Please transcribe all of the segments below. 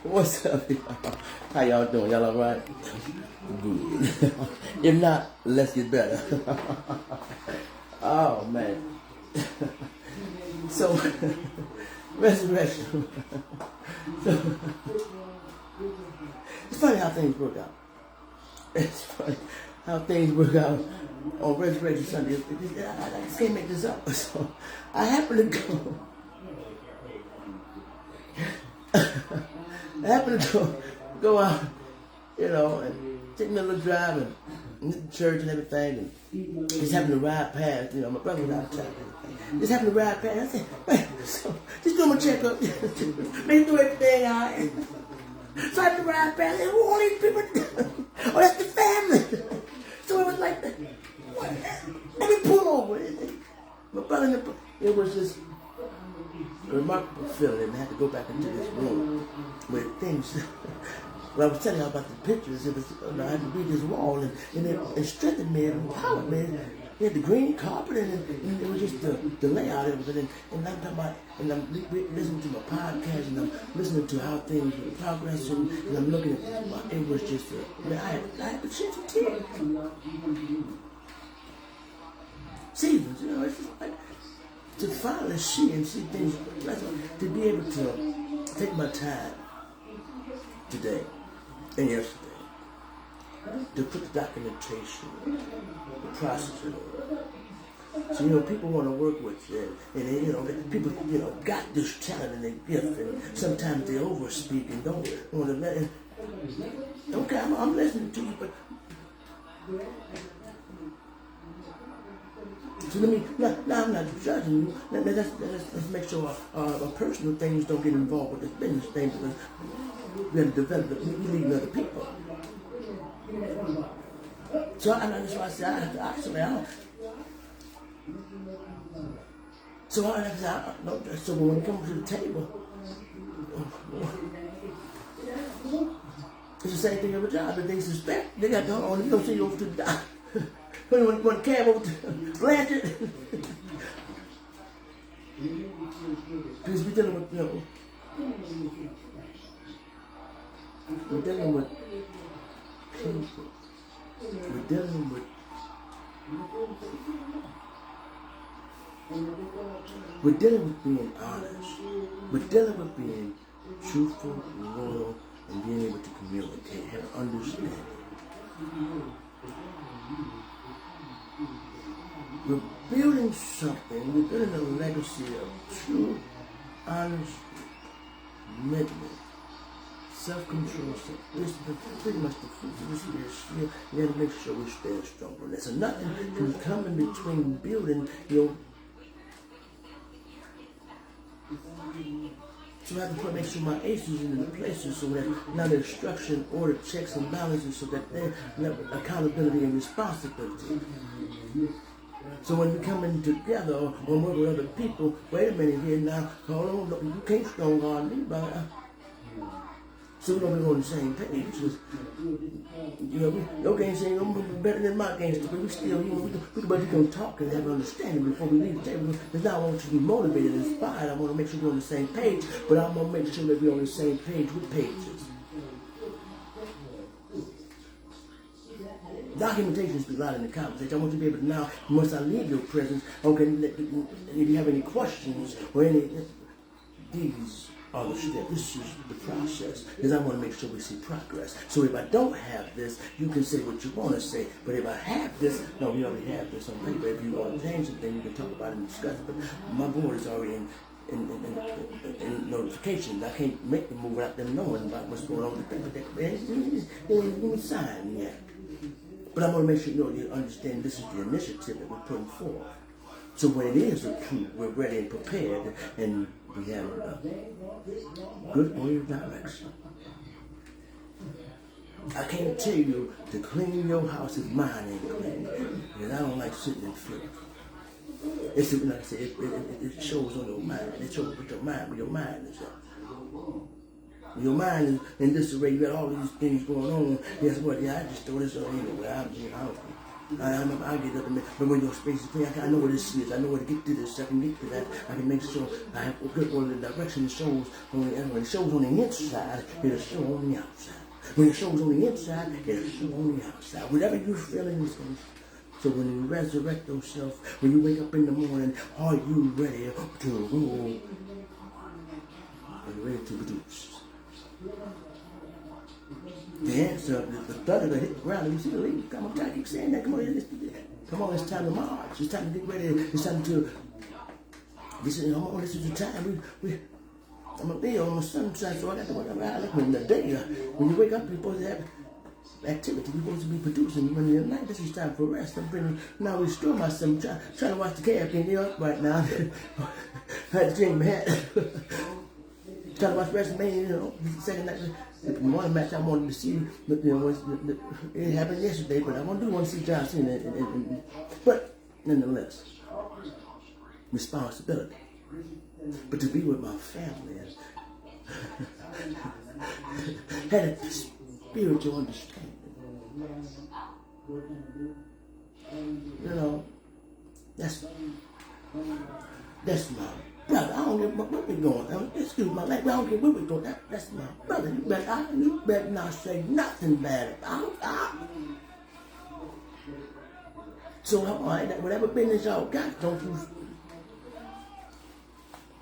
What's up, y'all? How y'all doing? Y'all alright? Good. If not, let's get better. Oh, man. So, resurrection. So, it's funny how things work out. It's funny how things work out on Resurrection Sunday. I just can't make this up. So, I happen to go. I happen to go out, and take me a little drive and hit the church and everything, and just happen to ride past, my brother was out of town and everything. Just happen to ride past. I said, man, so just doing my checkup, make do everything all right. So I had to ride past, and who all these people? Oh, that's the family. So it was like, what? Let me pull over. My brother, it was just a remarkable feeling, and I had to go back into this room where things. Well, I was telling you about the pictures. It was, I had to read this wall, and it strengthened me and empowered me. We had the green carpet, and it was just the layout of it. And I'm talking about, and I'm listening to my podcast, and I'm listening to how things were progressing, and I'm looking at it was just, man, I had to shed some tears. Seasons, it's just like, to finally see things, to be able to take my time today and yesterday to put the documentation, the process in order. So, people want to work with you, and people, got this talent and their gift, and sometimes they overspeak and don't want to let it. Okay, I'm listening to you, but. So now I'm not judging you. Let's make sure our personal things don't get involved with this business thing, because we have to develop it. We lead other people. So that's why I said I have to actually. So when we come to the table, it's the same thing every job. If they suspect, they got to hold on. You don't send you over to the doctor. When the cab over to Blanchard, because we're dealing with, we're dealing with people. We're dealing with being honest. We're dealing with being truthful, loyal, and being able to communicate, have understanding. We're building something, we're building a legacy of true, honest, commitment, self-control, self-discipline, pretty much the fruits of the Spirit. We have to make sure we stand strong on that. So nothing can come in between building, So I have to make sure my aces in the places so that now there's structure and order, checks and balances, so that they have accountability and responsibility. So when we come in together or work with other people, wait a minute here now, hold on, look, you can't strong arm me, brother. So we're going to be on the same page. Your gangster ain't going to be better than my gangster, but we still, we're going to talk and have an understanding before we leave the table. Because now I want you to be motivated and inspired. I want to make sure we're on the same page, but I want to make sure that we're on the same page with pages. Documentation speaks loud in the conversation. I want you to be able to now, once I leave your presence, okay, if you have any questions or any, these are the steps. This is the process, because I want to make sure we see progress. So if I don't have this, you can say what you want to say. But if I have this, no, we already have this on paper. If you want to change something, you can talk about it and discuss it. But my board is already in notifications. I can't make them move without them knowing about what's going on with the paper. They ain't even signed yet. But I want to make sure you understand this is the initiative that we're putting forth. So when it is approved, we're ready and prepared, and we have a good way of direction. I can't tell you to clean your house if mine ain't clean, because I don't like sitting in filth. It's like I said, it shows on your mind. It shows what your mind is at. Your mind is in disarray. You got all these things going on. Guess what? Yeah, I just throw this on anyway. I don't. I get up and but when your space is clear, I know where this is. I know where to get to this. I can get to that. I can make sure I have a good one. The direction it shows when it shows on the inside, it'll show on the outside. When it shows on the inside, it'll show on the outside. Whatever you're feeling is going. So when you resurrect yourself, when you wake up in the morning, are you ready to rule? Are you ready to produce? The answer, the thunder that hit the ground, and you see the leaves. Come on, I keep saying that. Come on, it's time to march. It's time to get ready. It's time to. This is the time. I'm up there on the sunshine, so I got to work around. Like in the day, when you wake up, you're supposed to have activity. You're supposed to be producing. When you're at night, this is time for rest. Now restore myself. I'm trying to watch the cat. I can't get up right now. I had to change my hat. Trying to watch WrestleMania, the second night. One match I wanted to see, but it happened yesterday. But I want to see John Cena. But nonetheless, responsibility. But to be with my family and had a spiritual understanding. That's my brother. I don't care where we're going. Excuse my language. I don't care where we're going. That's my brother. You better not say nothing bad about him. So whatever business y'all got, don't you.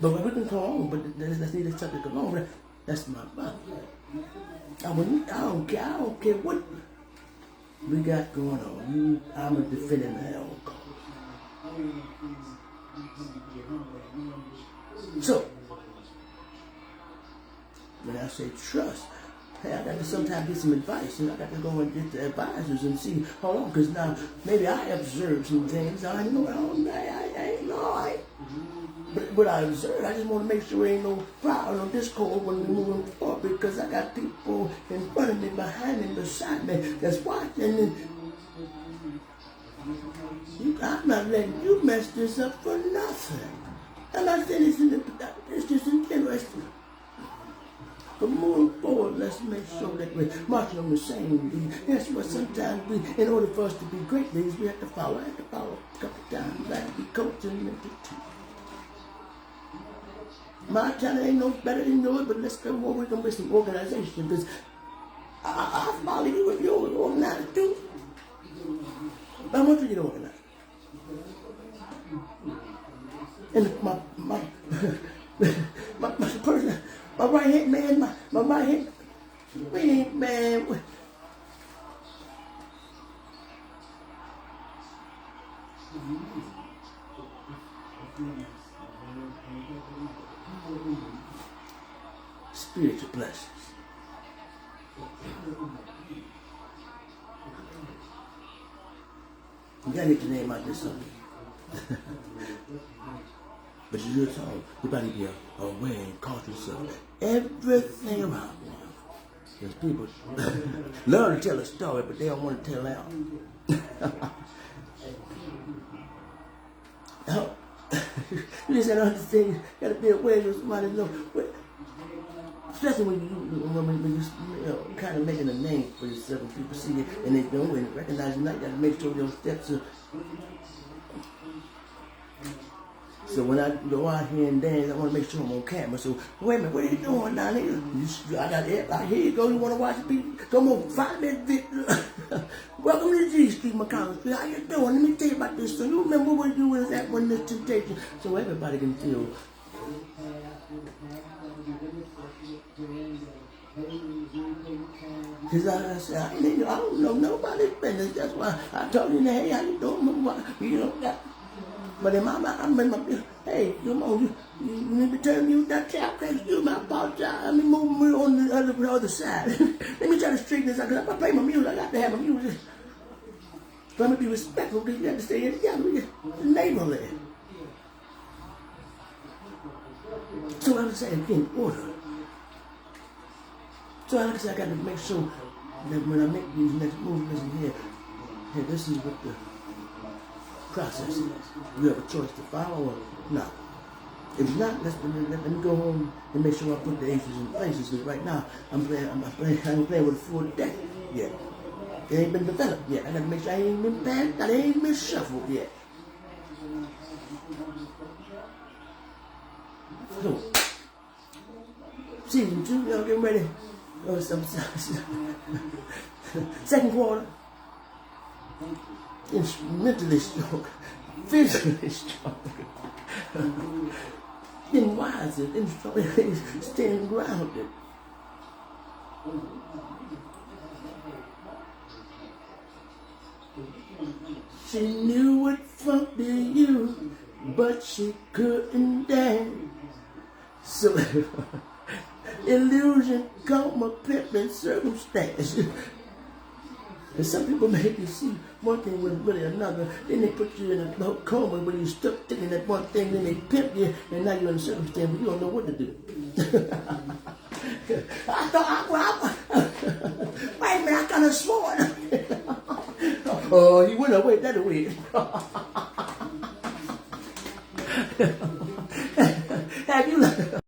But we can go on. But let's leave this subject alone. That's my brother. I don't care what we got going on. I'm a defending my own cause. So, when I say trust, hey, I got to sometimes get some advice, and I got to go and get the advisors and see, hold on, because now maybe I observed some things. I know But what I observed, I just want to make sure there ain't no problem, no discord when we're moving forward, because I got people in front of me, behind me, beside me that's watching. I'm not letting you mess this up for nothing. I'm not saying it's just interesting. But moving forward, let's make sure that we're marching on the same beat. That's what sometimes in order for us to be great leaders, we have to follow. I have to follow a couple times. I have to be coaching and teaching. My channel ain't no better than yours, but let's go over with some organization, because I follow you if you're organized too. But I want you to get organized. And my person, my right hand man, my right hand man. Spiritual blessings. You gotta get your name out there something. But you're told, you better be aware and cautious of everything around you. Because people love to tell a story, but they don't want to tell out. You just gotta understand, you gotta be aware of somebody know. Especially when you kind of making a name for yourself, and people see it and they don't and recognize you. Now you gotta make sure your steps are. So when I go out here and dance, I want to make sure I'm on camera. So wait a minute, what are you doing down here? I got it. Here you go. You want to watch the people? Come on, 5 minutes. Welcome to G Street, McCollum. How you doing? Let me tell you about this. So you remember what you was at when this temptation, so everybody can feel. Because I said, I don't know nobody's business. That's why I told you, hey, how you doing? You know, but in my mind, hey, come on, you need to turn you that child crazy. You my apologize. Let me move me on the other side. Let me try to straighten this out. Because if I play my music, I got to have a music. So I'm going to be respectful, because you have to stay here together. We just neighborly. So I was saying, in order. So like I said, I got to make sure that when I make these next moves in here, hey, this is what the process is. You have a choice to follow or not. If not, let me go home and make sure I put the aces in places. Because right now, I'm playing with a full deck yet. It ain't been developed yet. I gotta make sure I ain't been passed, that ain't been shuffled yet. So, season 2, y'all getting ready. Oh, second quarter. It's mentally strong, physically strong, getting wiser, staying grounded. She knew it felt to you, but she couldn't dance. So illusion, coma, pimping, circumstance. And some people make you see one thing was really another. Then they put you in a coma when you stuck thinking that one thing, then they pimp you, and now you're in a circumstance where you don't know what to do. I thought, wait a minute, I got a sword. Oh, he went away that way. Have you